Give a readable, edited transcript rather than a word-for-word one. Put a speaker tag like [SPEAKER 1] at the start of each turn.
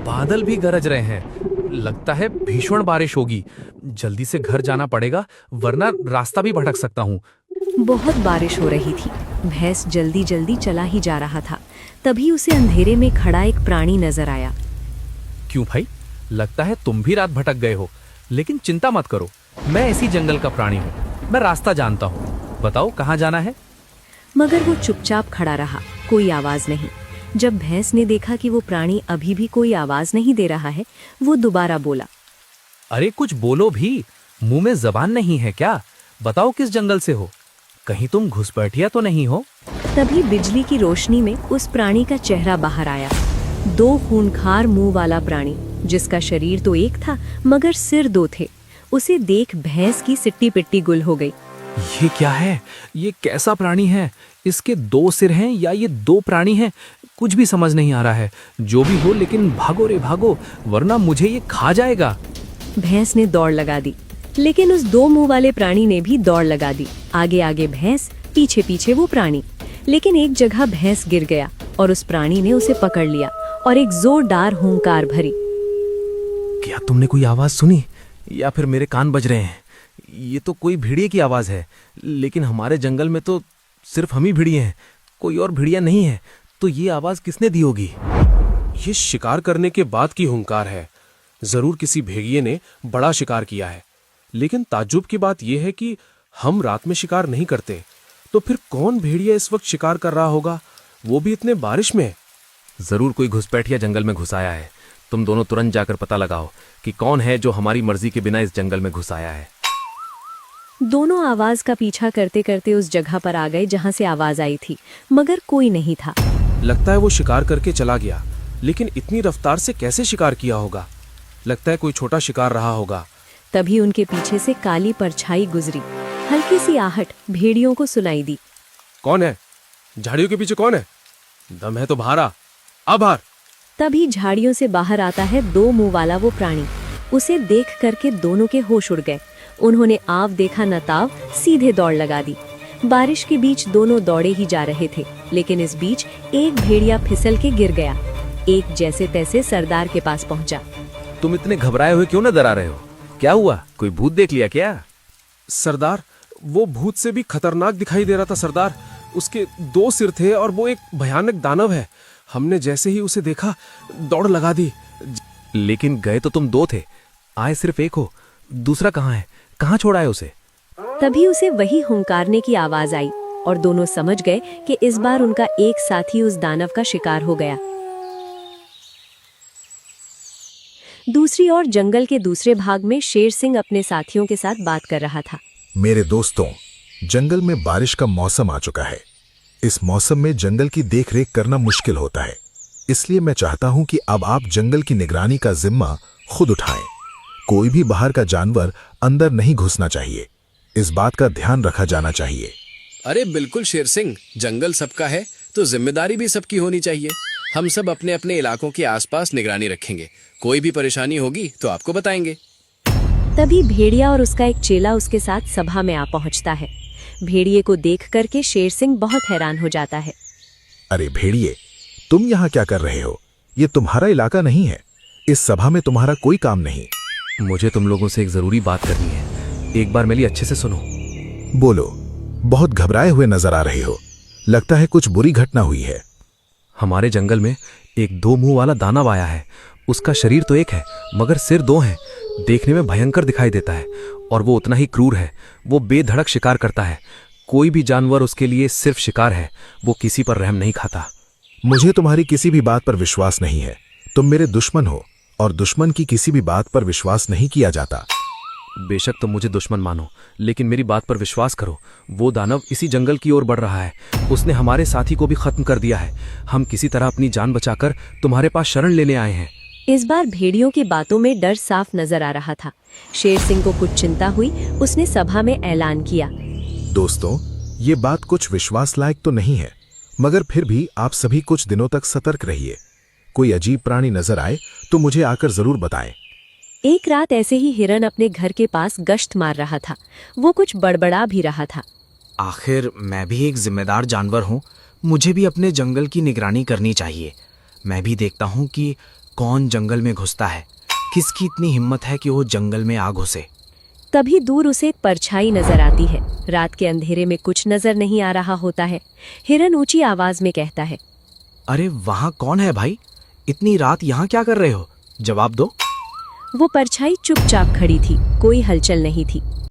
[SPEAKER 1] बादल भी गरज रहे हैं। लगता है भीषण बारिश होगी। जल्दी से घर जाना पड़ेगा, वरना रास्ता भी भटक सकता हूँ।
[SPEAKER 2] बहुत बारिश हो रही थी। भैंस जल्दी जल्दी चला ही जा रहा था। तभी उसे अंधेरे में खड़ा एक प्राणी नजर आया।
[SPEAKER 1] क्यों भाई, लगता है तुम भी रात भटक गए हो। लेकिन चिंता मत करो, मैं इसी जंगल का प्राणी हूँ। मैं रास्ता जानता हूँ। बताओ कहाँ जाना है?
[SPEAKER 2] मगर वो चुपचाप खड़ा रहा, कोई आवाज नहीं। जब भैंस ने देखा कि वो प्राणी अभी भी कोई आवाज नहीं दे रहा है, वो दोबारा बोला,
[SPEAKER 1] अरे कुछ बोलो भी, मुंह में जबान नहीं है क्या? बताओ किस जंगल से हो? कहीं तुम घुसपैठिया तो नहीं हो?
[SPEAKER 2] तभी बिजली की रोशनी में उस प्राणी का चेहरा बाहर आया। 2 खूंखार मुंह वाला प्राणी, जिसका शरीर तो एक था मगर सिर 2 थे। उसे देख भैंस की सिट्टी पिट्टी गुल हो गई।
[SPEAKER 1] ये क्या है? ये कैसा प्राणी है? इसके 2 सिर हैं या ये 2 प्राणी हैं? कुछ भी समझ नहीं आ रहा है। जो भी हो, लेकिन भागो रे भागो, वरना मुझे ये खा जाएगा।
[SPEAKER 2] भैंस ने दौड़ लगा दी, लेकिन उस 2 मुंह वाले प्राणी ने भी दौड़ लगा दी। आगे आगे भैंस, पीछे पीछे वो प्राणी। लेकिन एक जगह भैंस गिर गया और उस प्राणी ने उसे पकड़ लिया और एक जोरदार हुंकार भरी।
[SPEAKER 1] क्या तुमने कोई आवाज सुनी, या फिर मेरे कान बज रहे हैं? ये तो कोई भेड़िए की आवाज है, लेकिन हमारे जंगल में तो सिर्फ हम ही भेड़िए हैं, कोई और भेड़िया नहीं है। तो ये आवाज किसने दी होगी?
[SPEAKER 3] ये शिकार करने के बाद की हुंकार है। जरूर किसी भेड़िए ने बड़ा शिकार किया है। लेकिन ताज्जुब की बात यह है कि हम रात में शिकार नहीं करते, तो फिर कौन भेड़िया इस वक्त शिकार कर रहा होगा, वो भी इतने बारिश में?
[SPEAKER 1] जरूर कोई घुसपैठिया जंगल में घुस आया है। तुम दोनों तुरंत जाकर पता लगाओ कि कौन है जो हमारी मर्जी के बिना इस जंगल में घुस आया है।
[SPEAKER 2] दोनों आवाज का पीछा करते करते उस जगह पर आ गए जहां से आवाज आई थी, मगर कोई नहीं था।
[SPEAKER 3] लगता है वो शिकार करके चला गया, लेकिन इतनी रफ्तार से कैसे शिकार किया होगा? लगता है कोई छोटा शिकार रहा होगा।
[SPEAKER 2] तभी उनके पीछे से काली परछाई गुजरी। हल्की सी आहट भेड़ियों को सुनाई दी।
[SPEAKER 3] कौन है? झाड़ियों के पीछे कौन है? दम है तो बाहर आ, अब बाहर।
[SPEAKER 2] तभी झाड़ियों से बाहर आता है 2 मुंह वाला वो प्राणी। उसे देख करके दोनों के होश उड़ गए। उन्होंने आव देखा न ताव, सीधे दौड़ लगा दी। बारिश के बीच दोनों दौड़े ही जा रहे थे, लेकिन इस बीच एक भेड़िया फिसल के गिर गया। एक जैसे तैसे सरदार के पास पहुंचा।
[SPEAKER 1] तुम इतने घबराए हुए क्यों नजर आ रहे हो? क्या हुआ? कोई भूत देख लिया क्या?
[SPEAKER 3] सरदार, वो भूत से भी खतरनाक दिखाई दे रहा था सरदार। उसके 2 सिर थे और वो एक भयानक दानव है। हमने जैसे ही उसे देखा, दौड़ लगा दी।
[SPEAKER 1] लेकिन गए तो तुम 2 थे, आए सिर्फ एक हो। दूसरा कहाँ है? कहाँ छोड़ा है उसे?
[SPEAKER 2] तभी उसे वही हुंकारने की आवाज आई और दोनों समझ गए कि इस बार उनका एक साथी उस दानव का शिकार हो गया। दूसरी ओर जंगल के दूसरे भाग में शेर सिंह अपने साथियों के साथ बात कर रहा था।
[SPEAKER 4] मेरे दोस्तों, जंगल में बारिश का मौसम आ चुका है। इस मौसम में जंगल की देखरेख करना मुश्किल होता है। इसलिए मैं चाहता हूं कि अब आप जंगल की निगरानी का जिम्मा खुद उठाएं। कोई भी बाहर का जानवर अंदर नहीं घुसना चाहिए। इस बात का ध्यान रखा जाना चाहिए।
[SPEAKER 5] अरे बिल्कुल शेर सिंह, जंगल सबका है तो जिम्मेदारी भी सबकी होनी चाहिए। हम सब अपने अपने इलाकों के आसपास निगरानी रखेंगे। कोई भी परेशानी होगी तो आपको बताएंगे।
[SPEAKER 2] तभी भेड़िया और उसका एक चेला उसके साथ सभा में आ पहुंचता है। भेड़िए को देख करके शेर सिंह बहुत हैरान हो जाता है।
[SPEAKER 4] अरे भेड़िए, तुम यहाँ क्या कर रहे हो? ये तुम्हारा इलाका नहीं है। इस सभा में तुम्हारा कोई काम नहीं।
[SPEAKER 1] मुझे तुम लोगों से एक जरूरी बात करनी है। एक बार मेरी अच्छे से सुनो।
[SPEAKER 4] बोलो। बहुत घबराए हुए नजर आ रहे हो। लगता है कुछ बुरी घटना हुई है।
[SPEAKER 1] हमारे जंगल में एक 2 मुंह वाला दानव आया है। उसका शरीर तो एक है, मगर सिर 2 हैं। देखने में भयंकर दिखाई देता है और वो उतना ही क्रूर है। वो बेधड़क शिकार करता है। कोई भी जानवर उसके लिए सिर्फ शिकार है। वो किसी पर रहम नहीं खाता।
[SPEAKER 4] मुझे तुम्हारी किसी भी बात पर विश्वास नहीं है। तुम मेरे दुश्मन हो और दुश्मन की किसी भी बात पर विश्वास नहीं किया जाता।
[SPEAKER 1] बेशक तुम मुझे दुश्मन मानो, लेकिन मेरी बात पर विश्वास करो। वो दानव इसी जंगल की ओर बढ़ रहा है। उसने हमारे साथी को भी खत्म कर दिया है। हम किसी तरह अपनी जान बचाकर तुम्हारे पास शरण लेने आए हैं।
[SPEAKER 2] इस बार भेड़ियों की बातों में डर साफ नजर आ रहा था। शेर सिंह को कुछ चिंता हुई। उसने सभा में ऐलान किया,
[SPEAKER 4] दोस्तों, ये बात कुछ विश्वास लायक तो नहीं है, मगर फिर भी आप सभी कुछ दिनों तक सतर्क रहिए। कोई अजीब प्राणी नजर आए तो मुझे आकर जरूर बताएं।
[SPEAKER 2] एक रात ऐसे ही हिरन अपने घर के पास गश्त मार रहा था। वो कुछ बड़बड़ा भी रहा था।
[SPEAKER 6] आखिर मैं भी एक जिम्मेदार जानवर हूँ। मुझे भी अपने जंगल की निगरानी करनी चाहिए। मैं भी देखता हूँ कि कौन जंगल में घुसता है? किसकी इतनी हिम्मत है कि वो जंगल में आ घुसे?
[SPEAKER 2] तभी दूर उसे एक परछाई नजर आती है। रात के अंधेरे में कुछ नजर नहीं आ रहा होता है। हिरन ऊंची आवाज में कहता है,
[SPEAKER 6] अरे वहां कौन है भाई? इतनी रात यहाँ क्या कर रहे हो? जवाब दो।
[SPEAKER 2] वो परछाई चुपचाप खड़ी थी, कोई हलचल नहीं थी।